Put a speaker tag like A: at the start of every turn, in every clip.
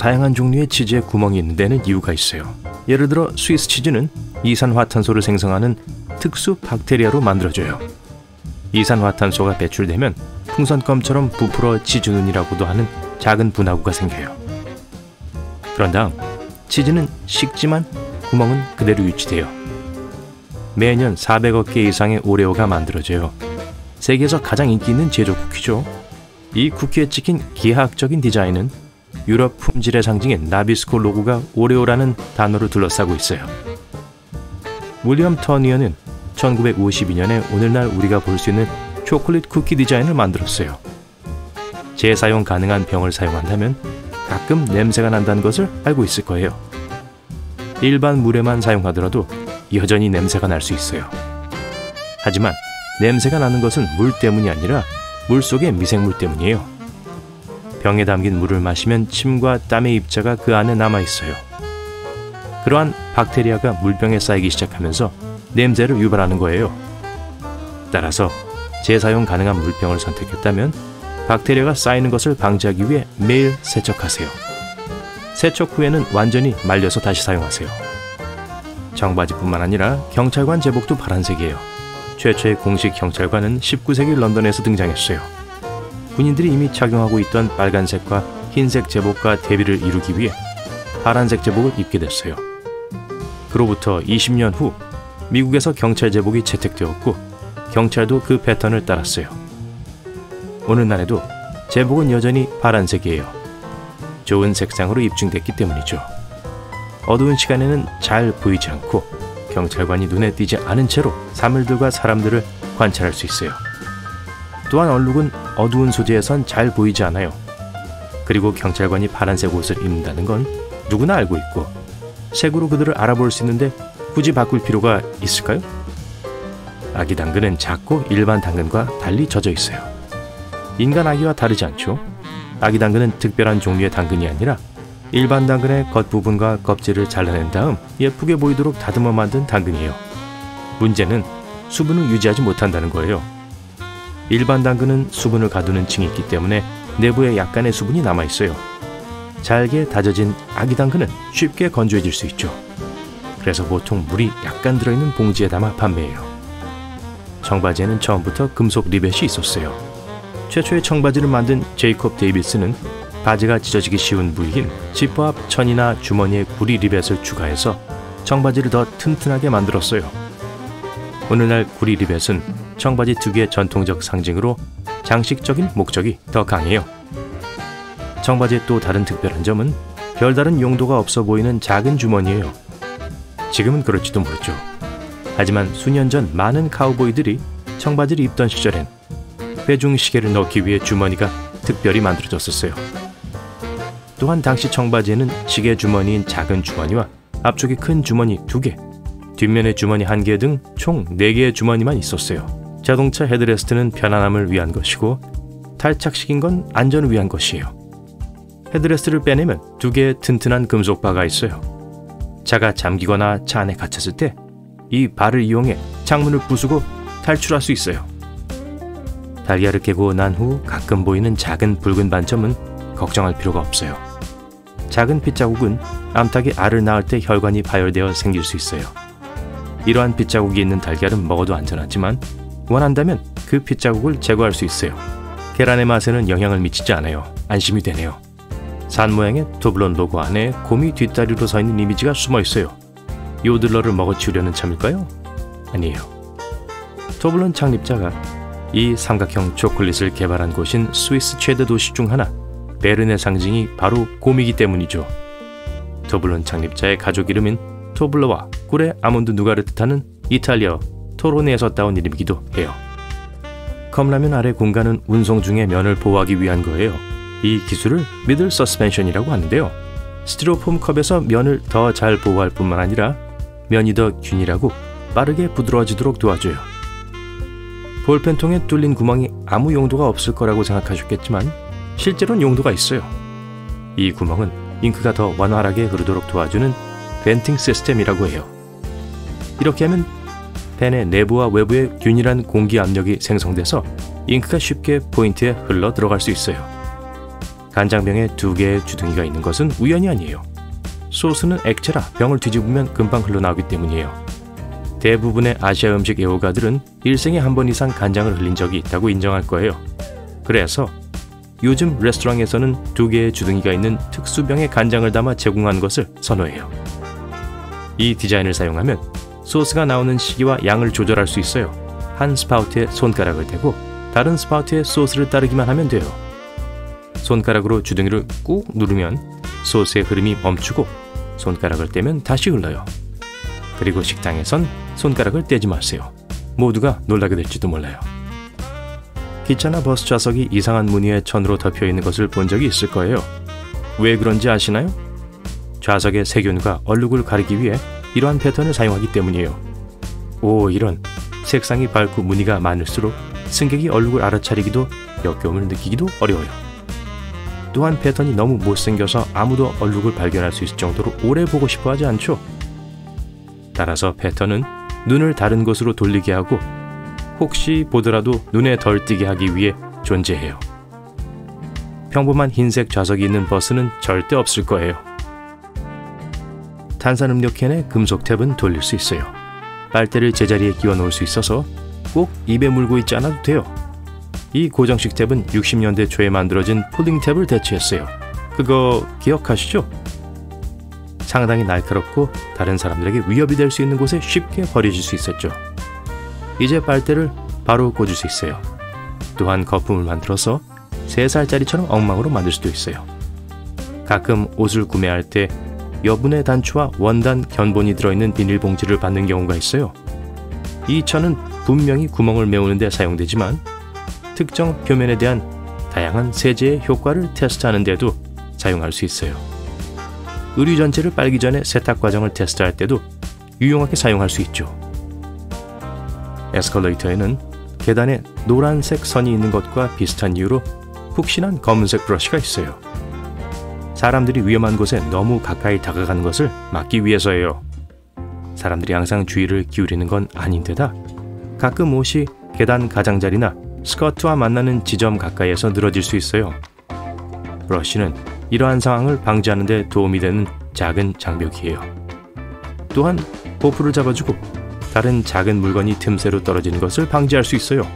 A: 다양한 종류의 치즈에 구멍이 있는 데는 이유가 있어요. 예를 들어 스위스 치즈는 이산화탄소를 생성하는 특수 박테리아로 만들어져요. 이산화탄소가 배출되면 풍선껌처럼 부풀어 치즈눈이라고도 하는 작은 분화구가 생겨요. 그런 다음 치즈는 식지만 구멍은 그대로 유지돼요. 매년 400억 개 이상의 오레오가 만들어져요. 세계에서 가장 인기 있는 제조 쿠키죠. 이 쿠키에 찍힌 기하학적인 디자인은 유럽 품질의 상징인 나비스코 로고가 오레오라는 단어로 둘러싸고 있어요. 윌리엄 터니어는 1952년에 오늘날 우리가 볼 수 있는 초콜릿 쿠키 디자인을 만들었어요. 재사용 가능한 병을 사용한다면 가끔 냄새가 난다는 것을 알고 있을 거예요. 일반 물에만 사용하더라도 여전히 냄새가 날 수 있어요. 하지만 냄새가 나는 것은 물 때문이 아니라 물 속의 미생물 때문이에요. 병에 담긴 물을 마시면 침과 땀의 입자가 그 안에 남아있어요. 그러한 박테리아가 물병에 쌓이기 시작하면서 냄새를 유발하는 거예요. 따라서 재사용 가능한 물병을 선택했다면 박테리아가 쌓이는 것을 방지하기 위해 매일 세척하세요. 세척 후에는 완전히 말려서 다시 사용하세요. 청바지뿐만 아니라 경찰관 제복도 파란색이에요. 최초의 공식 경찰관은 19세기 런던에서 등장했어요. 군인들이 이미 착용하고 있던 빨간색과 흰색 제복과 대비를 이루기 위해 파란색 제복을 입게 됐어요. 그로부터 20년 후 미국에서 경찰 제복이 채택되었고 경찰도 그 패턴을 따랐어요. 오늘날에도 제복은 여전히 파란색이에요. 좋은 색상으로 입증됐기 때문이죠. 어두운 시간에는 잘 보이지 않고 경찰관이 눈에 띄지 않은 채로 사물들과 사람들을 관찰할 수 있어요. 또한 얼룩은 어두운 소재에선 잘 보이지 않아요. 그리고 경찰관이 파란색 옷을 입는다는 건 누구나 알고 있고 색으로 그들을 알아볼 수 있는데 굳이 바꿀 필요가 있을까요? 아기 당근은 작고 일반 당근과 달리 젖어 있어요. 인간 아기와 다르지 않죠? 아기 당근은 특별한 종류의 당근이 아니라 일반 당근의 겉부분과 껍질을 잘라낸 다음 예쁘게 보이도록 다듬어 만든 당근이에요. 문제는 수분을 유지하지 못한다는 거예요. 일반 당근은 수분을 가두는 층이 있기 때문에 내부에 약간의 수분이 남아있어요. 잘게 다져진 아기 당근은 쉽게 건조해질 수 있죠. 그래서 보통 물이 약간 들어있는 봉지에 담아 판매해요. 청바지에는 처음부터 금속 리벳이 있었어요. 최초의 청바지를 만든 제이콥 데이비스는 바지가 찢어지기 쉬운 부위인 지퍼 앞 천이나 주머니에 구리 리벳을 추가해서 청바지를 더 튼튼하게 만들었어요. 오늘날 구리 리벳은 청바지 특유의 전통적 상징으로 장식적인 목적이 더 강해요. 청바지의 또 다른 특별한 점은 별다른 용도가 없어 보이는 작은 주머니예요. 지금은 그럴지도 모르죠. 하지만 수년 전 많은 카우보이들이 청바지를 입던 시절엔 배중 시계를 넣기 위해 주머니가 특별히 만들어졌었어요. 또한 당시 청바지에는 시계 주머니인 작은 주머니와 앞쪽이 큰 주머니 2개, 뒷면의 주머니 1개 등 총 4개의 주머니만 있었어요. 자동차 헤드레스트는 편안함을 위한 것이고 탈착식인 건 안전을 위한 것이에요. 헤드레스트를 빼내면 2개의 튼튼한 금속 바가 있어요. 차가 잠기거나 차 안에 갇혔을 때 이 바를 이용해 창문을 부수고 탈출할 수 있어요. 달걀을 깨고 난 후 가끔 보이는 작은 붉은 반점은 걱정할 필요가 없어요. 작은 핏자국은 암탉이 알을 낳을 때 혈관이 파열되어 생길 수 있어요. 이러한 핏자국이 있는 달걀은 먹어도 안전하지만 원한다면 그 핏자국을 제거할 수 있어요. 계란의 맛에는 영향을 미치지 않아요. 안심이 되네요. 산 모양의 토블론 로고 안에 곰이 뒷다리로 서 있는 이미지가 숨어 있어요. 요들러를 먹어치우려는 참일까요? 아니에요. 토블론 창립자가 이 삼각형 초콜릿을 개발한 곳인 스위스 최대 도시 중 하나, 베른의 상징이 바로 곰이기 때문이죠. 토블론 창립자의 가족 이름인 토블로와 꿀의 아몬드 누가를 뜻하는 이탈리아어 토로네에서 따온 이름이기도 해요. 컵라면 아래 공간은 운송 중에 면을 보호하기 위한 거예요. 이 기술을 미들 서스펜션이라고 하는데요. 스티로폼 컵에서 면을 더 잘 보호할 뿐만 아니라 면이 더 균일하고 빠르게 부드러워지도록 도와줘요. 볼펜통에 뚫린 구멍이 아무 용도가 없을 거라고 생각하셨겠지만 실제로는 용도가 있어요. 이 구멍은 잉크가 더 원활하게 흐르도록 도와주는 벤팅 시스템이라고 해요. 이렇게 하면 펜의 내부와 외부에 균일한 공기 압력이 생성돼서 잉크가 쉽게 포인트에 흘러 들어갈 수 있어요. 간장병에 2개의 주둥이가 있는 것은 우연이 아니에요. 소스는 액체라 병을 뒤집으면 금방 흘러나오기 때문이에요. 대부분의 아시아 음식 애호가들은 일생에 한 번 이상 간장을 흘린 적이 있다고 인정할 거예요. 그래서 요즘 레스토랑에서는 2개의 주둥이가 있는 특수병에 간장을 담아 제공하는 것을 선호해요. 이 디자인을 사용하면 소스가 나오는 시기와 양을 조절할 수 있어요. 한 스파우트에 손가락을 대고 다른 스파우트에 소스를 따르기만 하면 돼요. 손가락으로 주둥이를 꾹 누르면 소스의 흐름이 멈추고 손가락을 떼면 다시 흘러요. 그리고 식당에선 손가락을 떼지 마세요. 모두가 놀라게 될지도 몰라요. 기차나 버스 좌석이 이상한 무늬의 천으로 덮여 있는 것을 본 적이 있을 거예요. 왜 그런지 아시나요? 좌석의 세균과 얼룩을 가리기 위해 이러한 패턴을 사용하기 때문이에요. 오, 이런. 색상이 밝고 무늬가 많을수록 승객이 얼룩을 알아차리기도 역겨움을 느끼기도 어려워요. 또한 패턴이 너무 못생겨서 아무도 얼룩을 발견할 수 있을 정도로 오래 보고 싶어 하지 않죠. 따라서 패턴은 눈을 다른 곳으로 돌리게 하고 혹시 보더라도 눈에 덜 띄게 하기 위해 존재해요. 평범한 흰색 좌석이 있는 버스는 절대 없을 거예요. 탄산음료 캔의 금속 탭은 돌릴 수 있어요. 빨대를 제자리에 끼워 놓을 수 있어서 꼭 입에 물고 있지 않아도 돼요. 이 고정식 탭은 60년대 초에 만들어진 푸딩 탭을 대체했어요. 그거 기억하시죠? 상당히 날카롭고 다른 사람들에게 위협이 될 수 있는 곳에 쉽게 버려질 수 있었죠. 이제 빨대를 바로 꽂을 수 있어요. 또한 거품을 만들어서 3살짜리처럼 엉망으로 만들 수도 있어요. 가끔 옷을 구매할 때 여분의 단추와 원단 견본이 들어있는 비닐봉지를 받는 경우가 있어요. 이 천은 분명히 구멍을 메우는 데 사용되지만 특정 표면에 대한 다양한 세제의 효과를 테스트하는 데도 사용할 수 있어요. 의류 전체를 빨기 전에 세탁 과정을 테스트할 때도 유용하게 사용할 수 있죠. 에스컬레이터에는 계단에 노란색 선이 있는 것과 비슷한 이유로 푹신한 검은색 브러쉬가 있어요. 사람들이 위험한 곳에 너무 가까이 다가가는 것을 막기 위해서예요. 사람들이 항상 주의를 기울이는 건 아닌데다 가끔 옷이 계단 가장자리나 스커트와 만나는 지점 가까이에서 늘어질 수 있어요. 브러쉬는 이러한 상황을 방지하는 데 도움이 되는 작은 장벽이에요. 또한 보풀을 잡아주고 다른 작은 물건이 틈새로 떨어지는 것을 방지할 수 있어요.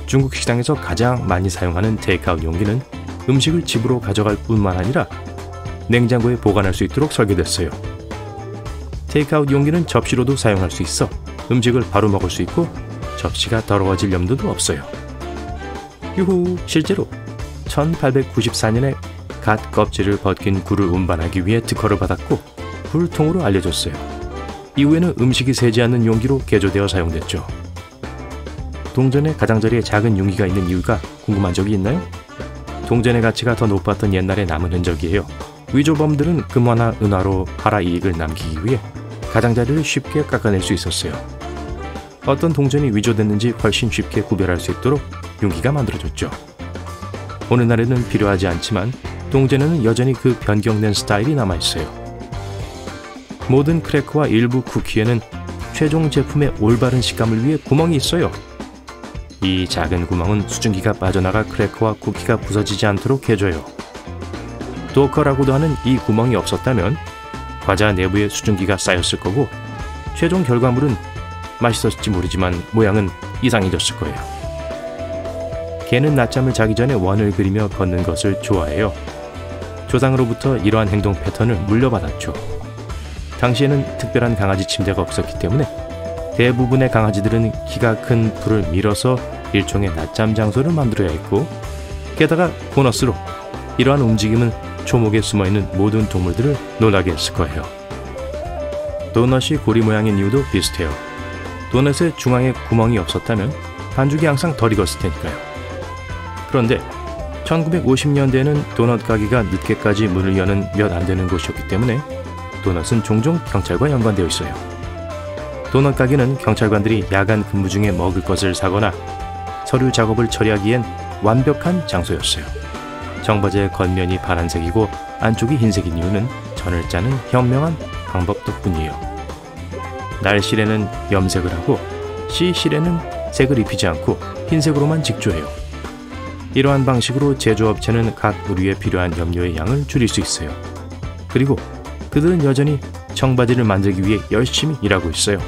A: 중국 식당에서 가장 많이 사용하는 테이크아웃 용기는 음식을 집으로 가져갈 뿐만 아니라 냉장고에 보관할 수 있도록 설계됐어요. 테이크아웃 용기는 접시로도 사용할 수 있어 음식을 바로 먹을 수 있고 접시가 더러워질 염두도 없어요. 유후, 실제로 1894년에 갓 껍질을 벗긴 굴을 운반하기 위해 특허를 받았고 불통으로 알려졌어요. 이후에는 음식이 새지 않는 용기로 개조되어 사용됐죠. 동전의 가장자리에 작은 용기가 있는 이유가 궁금한 적이 있나요? 동전의 가치가 더 높았던 옛날의 남은 흔적이에요. 위조범들은 금화나 은화로 팔아 이익을 남기기 위해 가장자리를 쉽게 깎아낼 수 있었어요. 어떤 동전이 위조됐는지 훨씬 쉽게 구별할 수 있도록 용기가 만들어졌죠. 오늘날에는 필요하지 않지만 동전에는 여전히 그 변경된 스타일이 남아있어요. 모든 크래커와 일부 쿠키에는 최종 제품의 올바른 식감을 위해 구멍이 있어요. 이 작은 구멍은 수증기가 빠져나가 크래커와 쿠키가 부서지지 않도록 해줘요. 도커라고도 하는 이 구멍이 없었다면 과자 내부에 수증기가 쌓였을 거고 최종 결과물은 맛있었을지 모르지만 모양은 이상해졌을 거예요. 개는 낮잠을 자기 전에 원을 그리며 걷는 것을 좋아해요. 조상으로부터 이러한 행동 패턴을 물려받았죠. 당시에는 특별한 강아지 침대가 없었기 때문에 대부분의 강아지들은 키가 큰 풀을 밀어서 일종의 낮잠 장소를 만들어야 했고 게다가 보너스로 이러한 움직임은 초목에 숨어있는 모든 동물들을 놀라게 했을 거예요. 도넛이 고리 모양인 이유도 비슷해요. 도넛의 중앙에 구멍이 없었다면 반죽이 항상 덜 익었을 테니까요. 그런데 1950년대에는 도넛 가게가 늦게까지 문을 여는 몇 안 되는 곳이었기 때문에 도넛은 종종 경찰과 연관되어 있어요. 도넛 가게는 경찰관들이 야간 근무 중에 먹을 것을 사거나 서류 작업을 처리하기엔 완벽한 장소였어요. 청바지의 겉면이 파란색이고 안쪽이 흰색인 이유는 전을 짜는 현명한 방법 덕분이에요. 날실에는 염색을 하고 시실에는 색을 입히지 않고 흰색으로만 직조해요. 이러한 방식으로 제조업체는 각 의류에 필요한 염료의 양을 줄일 수 있어요. 그리고 그들은 여전히 청바지를 만들기 위해 열심히 일하고 있어요.